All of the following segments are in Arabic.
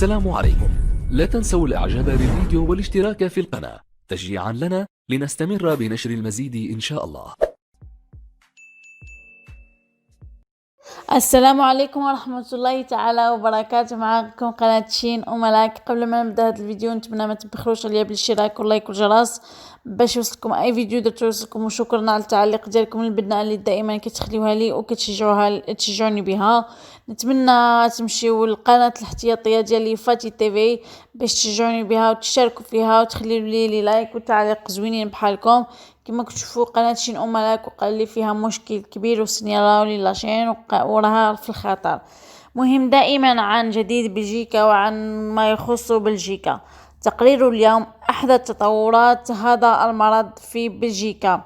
السلام عليكم. لا تنسوا الاعجاب بالفيديو والاشتراك في القناة تشجيعا لنا لنستمر بنشر المزيد إن شاء الله. السلام عليكم ورحمة الله تعالى وبركاته. معكم قناة شين وملاك. قبل ما نبدا هذا الفيديو نتمنى ما تبخلوش عليا بالاشتراك واللايك والجرس باش يوصلكم اي فيديو درت يوصلكم، وشكرا على التعليق ديالكم البناء اللي دائما كتخليوها لي تشجعوني بها. نتمنى تمشيو للقناة الاحتياطية ديالي فاتي تي في باش تشجعوني بها وتشاركوا فيها وتخليو لي لايك وتعليق زوينين بحالكم. كما كتشوفوا قناه شين ملاك وقال لي فيها مشكل كبير وسنيراو لي لاشين وراها في الخطر. مهم دائما عن جديد بلجيكا وعن ما يخص بلجيكا. تقرير اليوم احدث تطورات هذا المرض في بلجيكا.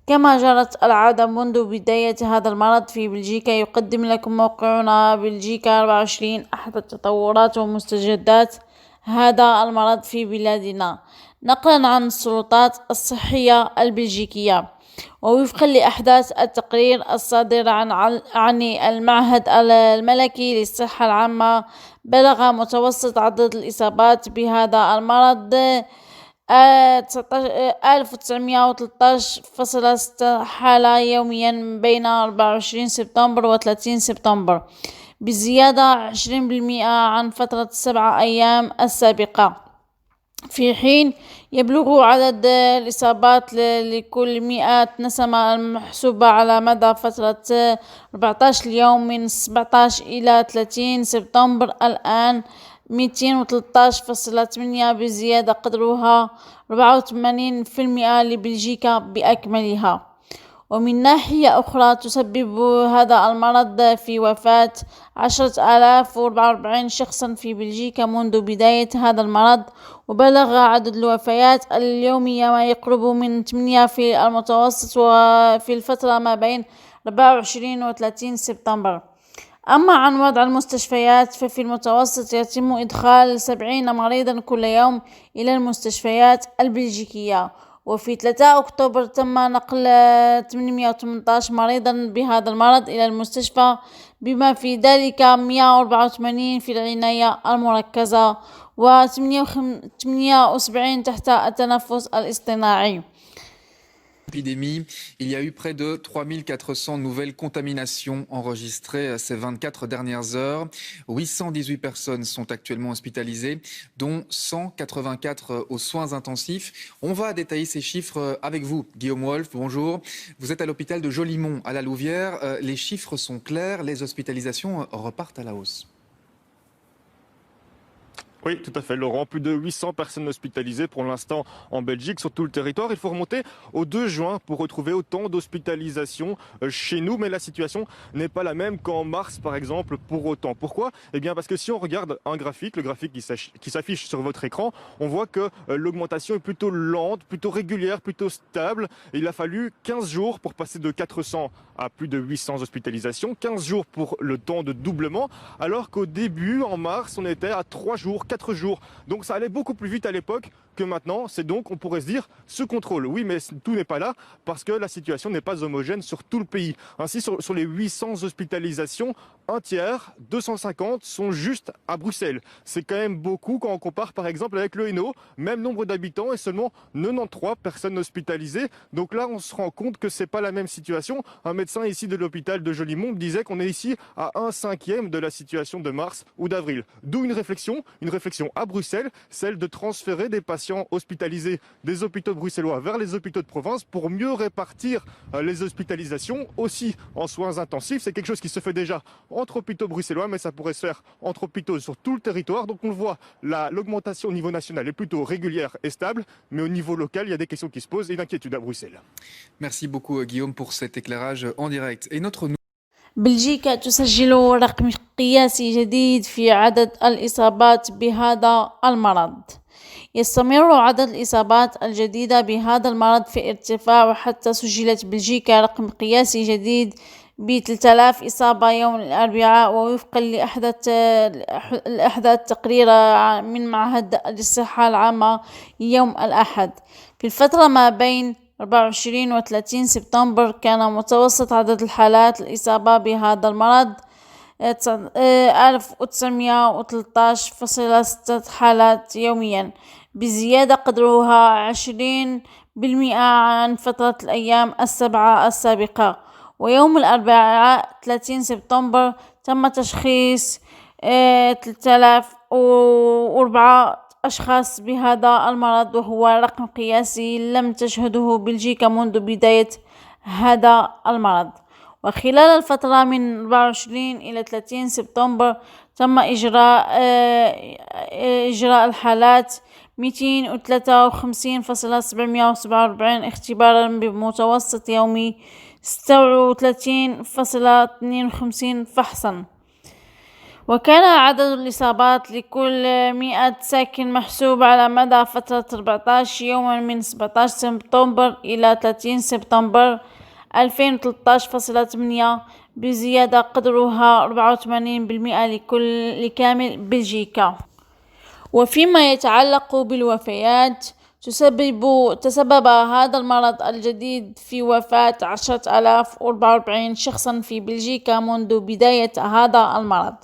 كما جرت العادة منذ بداية هذا المرض في بلجيكا، يقدم لكم موقعنا بلجيكا 24 أحدث تطورات ومستجدات هذا المرض في بلادنا، نقلا عن السلطات الصحية البلجيكية. ووفقا لأحداث التقرير الصادر عن المعهد الملكي للصحة العامة، بلغ متوسط عدد الإصابات بهذا المرض 1913.6 حالة يوميا بين 24 سبتمبر و 30 سبتمبر، بزيادة 20% عن فترة 7 أيام السابقة. في حين يبلغ عدد الإصابات لكل 100 نسمة المحسوبة على مدى فترة 14 يوم من 17 إلى 30 سبتمبر الآن 213.8، بزيادة قدرها 84% لبلجيكا بأكملها. ومن ناحية أخرى تسبب هذا المرض في وفاة 10,044 شخصا في بلجيكا منذ بداية هذا المرض، وبلغ عدد الوفيات اليومية ما يقرب من 8 في المتوسط وفي الفترة ما بين 24 و 30 سبتمبر. أما عن وضع المستشفيات ففي المتوسط يتم إدخال 70 مريضا كل يوم إلى المستشفيات البلجيكية، وفي 3 أكتوبر تم نقل 818 مريضا بهذا المرض إلى المستشفى، بما في ذلك 184 في العناية المركزة و78 تحت التنفس الاصطناعي. Épidémie, il y a eu près de 3400 nouvelles contaminations enregistrées ces 24 dernières heures. 818 personnes sont actuellement hospitalisées, dont 184 aux soins intensifs. On va détailler ces chiffres avec vous, Guillaume Wolf. Bonjour. Vous êtes à l'hôpital de Jolimont à la Louvière. Les chiffres sont clairs, les hospitalisations repartent à la hausse. Oui, tout à fait, Laurent. Plus de 800 personnes hospitalisées pour l'instant en Belgique sur tout le territoire. Il faut remonter au 2 juin pour retrouver autant d'hospitalisations chez nous. Mais la situation n'est pas la même qu'en mars, par exemple, pour autant. Pourquoi ? Eh bien, parce que si on regarde un graphique, le graphique qui s'affiche sur votre écran, on voit que l'augmentation est plutôt lente, plutôt régulière, plutôt stable. Il a fallu 15 jours pour passer de 400 à plus de 800 hospitalisations. 15 jours pour le temps de doublement, alors qu'au début, en mars, on était à 3 jours, 4 jours. Donc ça allait beaucoup plus vite à l'époque que maintenant. C'est donc, on pourrait se dire, sous contrôle. Oui, mais tout n'est pas là parce que la situation n'est pas homogène sur tout le pays. Ainsi, sur les 800 hospitalisations, un tiers, 250, sont juste à Bruxelles. C'est quand même beaucoup quand on compare par exemple avec le Hainaut, même nombre d'habitants et seulement 93 personnes hospitalisées. Donc là, on se rend compte que c'est pas la même situation. Un médecin ici de l'hôpital de Jolimont disait qu'on est ici à 1/5 de la situation de mars ou d'avril. D'où une réflexion à Bruxelles, celle de transférer des patients hospitalisés des hôpitaux bruxellois vers les hôpitaux de province pour mieux répartir les hospitalisations aussi en soins intensifs. C'est quelque chose qui se fait déjà entre hôpitaux bruxellois, mais ça pourrait se faire entre hôpitaux sur tout le territoire. Donc on le voit, l'augmentation au niveau national est plutôt régulière et stable, mais au niveau local, il y a des questions qui se posent et une inquiétude à Bruxelles. Merci beaucoup Guillaume pour cet éclairage en direct. Et notre بلجيكا تسجل رقم قياسي جديد في عدد الإصابات بهذا المرض. يستمر عدد الإصابات الجديدة بهذا المرض في ارتفاع، وحتى سجلت بلجيكا رقم قياسي جديد ب 3000 إصابة يوم الأربعاء، ووفقا لأحدث تقرير من معهد الصحة العامة يوم الأحد. في الفترة ما بين 24 و 30 سبتمبر كان متوسط عدد الحالات الإصابة بهذا المرض 1913.6 حالات يوميا، بزيادة قدرها 20% عن فترة الأيام السبعة السابقة. ويوم الأربعاء 30 سبتمبر تم تشخيص 3004 أشخاص بهذا المرض، وهو رقم قياسي لم تشهده بلجيكا منذ بداية هذا المرض. وخلال الفترة من 24 إلى 30 سبتمبر تم إجراء الحالات 253.747 اختبارا بمتوسط يومي 36.52 فحصا. وكان عدد الإصابات لكل 100 ساكن محسوب على مدى فترة 14 يوما من 17 سبتمبر إلى 30 سبتمبر 2013.8، بزيادة قدرها 84% لكامل بلجيكا. وفيما يتعلق بالوفيات، تسبب هذا المرض الجديد في وفاة 10,044 شخصا في بلجيكا منذ بداية هذا المرض.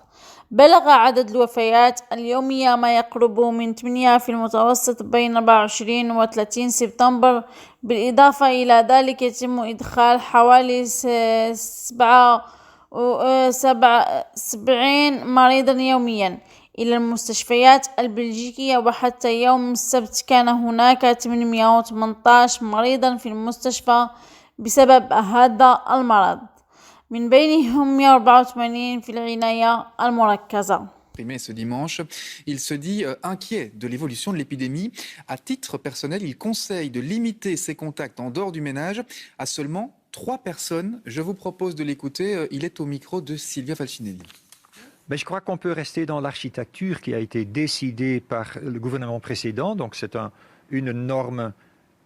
بلغ عدد الوفيات اليومية ما يقرب من 8 في المتوسط بين 24 و 30 سبتمبر. بالإضافة إلى ذلك يتم إدخال حوالي 77 مريضا يوميا إلى المستشفيات البلجيكية، وحتى يوم السبت كان هناك 818 مريضا في المستشفى بسبب هذا المرض، من بينهم 184 في العناية المركزة. Ce dimanche, il se dit inquiet de l'évolution de l'épidémie. À titre personnel, il conseille de limiter ses contacts en dehors du ménage à seulement 3 personnes. Je vous propose de l'écouter. Il est au micro de Silvia Falcinelli. Mais je crois qu'on peut rester dans l'architecture qui a été décidée par le gouvernement précédent. Donc c'est une norme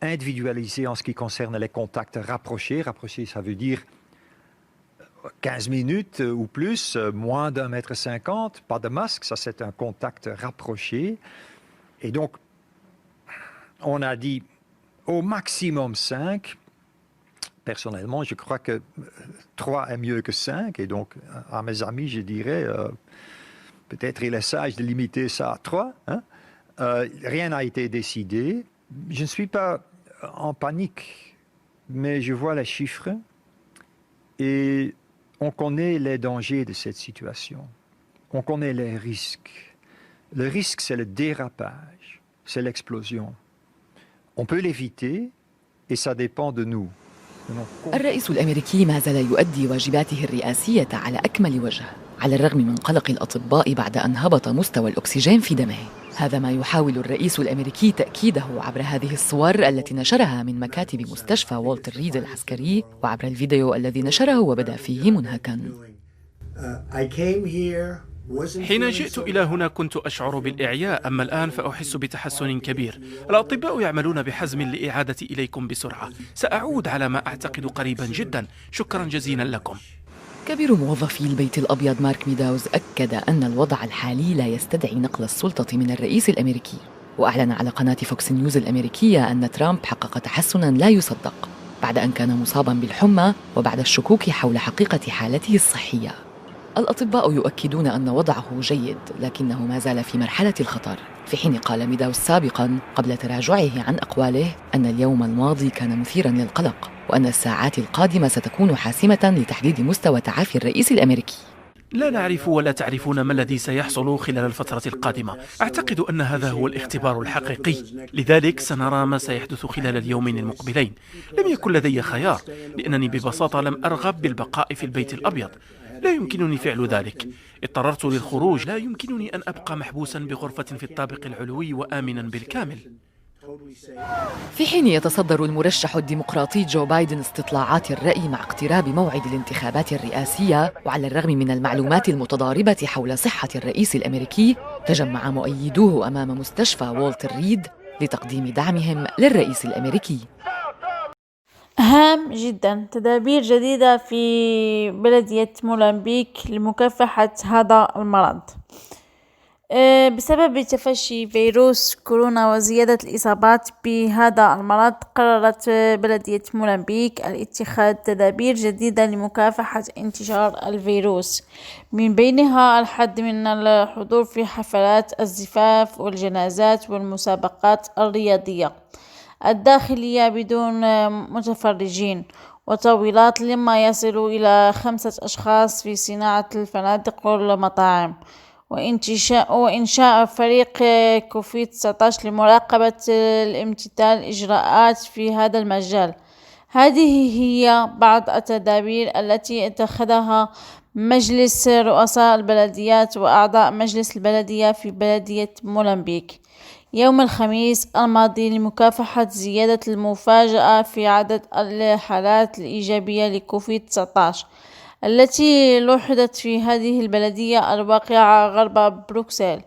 individualisée en ce qui concerne les contacts rapprochés. Rapprochés, ça veut dire 15 minutes ou plus, moins d'1,50 m, pas de masque, ça c'est un contact rapproché. Et donc, on a dit au maximum 5. Personnellement, je crois que 3 est mieux que 5. Et donc, à mes amis, je dirais, peut-être il est sage de limiter ça à 3. Hein? Rien n'a été décidé. Je ne suis pas en panique, mais je vois les chiffres et on connaît les dangers de cette situation. On connaît les risques. Le risque, c'est le dérapage, c'est l'explosion. On peut l'éviter et ça dépend de nous. الرئيس الأمريكي ما زال يؤدي واجباته الرئاسية على أكمل وجه، على الرغم من قلق الأطباء بعد أن هبط مستوى الأكسجين في دمه. هذا ما يحاول الرئيس الأمريكي تأكيده عبر هذه الصور التي نشرها من مكاتب مستشفى والتر ريد العسكري، وعبر الفيديو الذي نشره وبدأ فيه منهكا. حين جئت إلى هنا كنت أشعر بالإعياء، أما الآن فأحس بتحسن كبير. الأطباء يعملون بحزم لإعادتي إليكم بسرعة. سأعود على ما أعتقد قريبا جدا. شكرا جزيلا لكم. كبير موظفي البيت الأبيض مارك ميداوز أكد أن الوضع الحالي لا يستدعي نقل السلطة من الرئيس الأمريكي، وأعلن على قناة فوكس نيوز الأمريكية أن ترامب حقق تحسنا لا يصدق بعد أن كان مصابا بالحمى وبعد الشكوك حول حقيقة حالته الصحية. الأطباء يؤكدون أن وضعه جيد، لكنه ما زال في مرحلة الخطر، في حين قال ميداوز سابقا قبل تراجعه عن أقواله أن اليوم الماضي كان مثيرا للقلق، وأن الساعات القادمة ستكون حاسمة لتحديد مستوى تعافي الرئيس الأمريكي. لا نعرف ولا تعرفون ما الذي سيحصل خلال الفترة القادمة. أعتقد أن هذا هو الاختبار الحقيقي، لذلك سنرى ما سيحدث خلال اليومين المقبلين. لم يكن لدي خيار، لأنني ببساطة لم أرغب بالبقاء في البيت الأبيض. لا يمكنني فعل ذلك. اضطررت للخروج. لا يمكنني أن أبقى محبوسا بغرفة في الطابق العلوي وآمنا بالكامل. في حين يتصدر المرشح الديمقراطي جو بايدن استطلاعات الرأي مع اقتراب موعد الانتخابات الرئاسية، وعلى الرغم من المعلومات المتضاربة حول صحة الرئيس الأمريكي، تجمع مؤيدوه أمام مستشفى والتر ريد لتقديم دعمهم للرئيس الأمريكي. هام جدا تدابير جديدة في بلدية مولمبيك لمكافحة هذا المرض. بسبب تفشي فيروس كورونا وزيادة الإصابات بهذا المرض، قررت بلدية موزمبيق الاتخاذ تدابير جديدة لمكافحة انتشار الفيروس، من بينها الحد من الحضور في حفلات الزفاف والجنازات والمسابقات الرياضية الداخلية بدون متفرجين، وطاولات لما يصل إلى 5 أشخاص في صناعة الفنادق والمطاعم، وإنشاء فريق كوفيد-19 لمراقبة الامتثال الإجراءات في هذا المجال. هذه هي بعض التدابير التي اتخذها مجلس رؤساء البلديات وأعضاء مجلس البلدية في بلدية موزمبيق يوم الخميس الماضي لمكافحة زيادة المفاجأة في عدد الحالات الإيجابية لكوفيد-19 التي لوحظت في هذه البلدية الواقعة غرب بروكسل.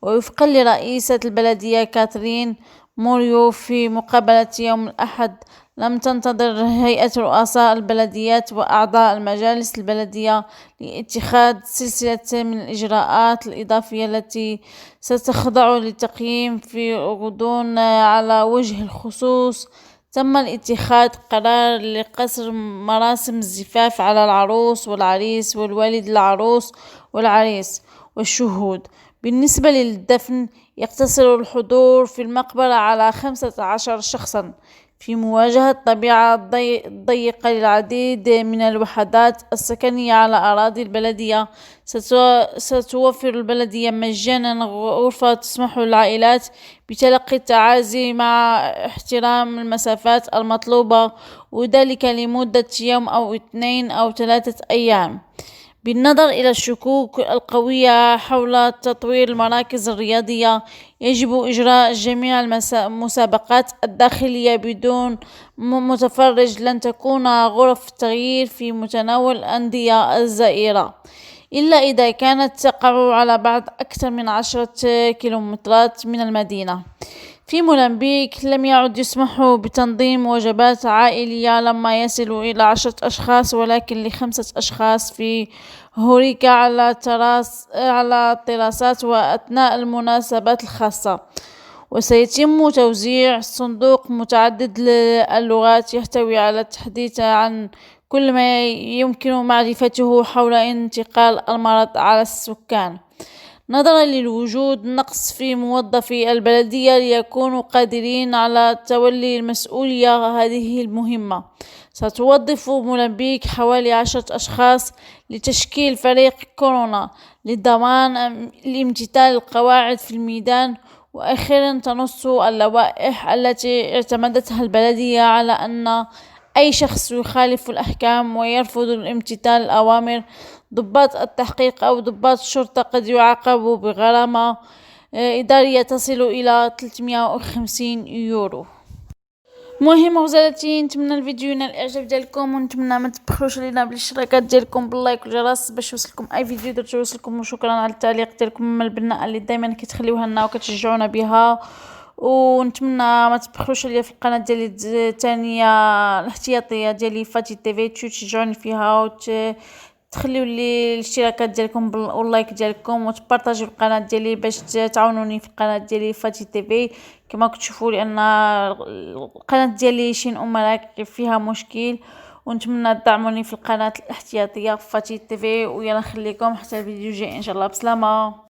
ووفقا لرئيسة البلدية كاترين موريو في مقابلة يوم الأحد، لم تنتظر هيئة رؤساء البلديات وأعضاء المجالس البلدية لاتخاذ سلسلة من الإجراءات الإضافية التي ستخضع للتقييم في غضون. على وجه الخصوص، تم الاتخاذ قرار لقصر مراسم الزفاف على العروس والعريس والوالد العروس والعريس والشهود. بالنسبة للدفن، يقتصر الحضور في المقبرة على 15 شخصا. في مواجهة الطبيعة الضيقة للعديد من الوحدات السكنية على أراضي البلدية، ستوفر البلدية مجانا غرفة تسمح للعائلات بتلقي التعازي مع احترام المسافات المطلوبة، وذلك لمدة يوم أو 2 أو 3 أيام. بالنظر إلى الشكوك القوية حول تطوير المراكز الرياضية، يجب إجراء جميع المسابقات الداخلية بدون متفرج. لن تكون غرف التغيير في متناول الأندية الزائرة إلا إذا كانت تقع على بعد أكثر من 10 كيلومترات من المدينة. في موزمبيق لم يعد يسمح بتنظيم وجبات عائلية لما يصل إلى 10 أشخاص، ولكن ل5 أشخاص في هوريكا على التراسات وأثناء المناسبات الخاصة. وسيتم توزيع صندوق متعدد اللغات يحتوي على التحديث عن كل ما يمكن معرفته حول انتقال المرض على السكان، نظرا لوجود نقص في موظفي البلدية ليكونوا قادرين على تولي المسؤولية هذه المهمة. ستوظف موزمبيق حوالي 10 أشخاص لتشكيل فريق كورونا لضمان الامتثال القواعد في الميدان. وأخيرا، تنص اللوائح التي اعتمدتها البلدية على أن أي شخص يخالف الأحكام ويرفض الامتثال الأوامر، ضباط التحقيق أو ضباط الشرطة، قد يعاقبوا بغرامة إدارية تصل إلى 350 يورو. مهم غزالتي، نتمنى الفيديو ينال الاعجاب ديالكم، ونتمنى ما تبخلوش علينا بالاشتراكات ديالكم باللايك والجرس باش يوصلكم اي فيديو درت يوصلكم. وشكرا على التعليق ديالكم البناء اللي دائما كتخليوها لنا وكتشجعونا بها. ونتمنى ما تبخلوش عليا في القناه ديالي الثانيه الاحتياطيه ديالي فاتي تيفي، تشجعوني فيها تخليو لي الاشتراكات ديالكم واللايك ديالكم، وتبارطاجيو القناه ديالي باش تعاونوني في القناه ديالي فاتي تيفي. كما كتشوفوا لان القناه ديالي شين مراكب فيها مشكل، ونتمنى تدعموني في القناه الاحتياطيه فاتي تيفي. ويلا نخليكم حتى الفيديو الجاي ان شاء الله. بسلامه.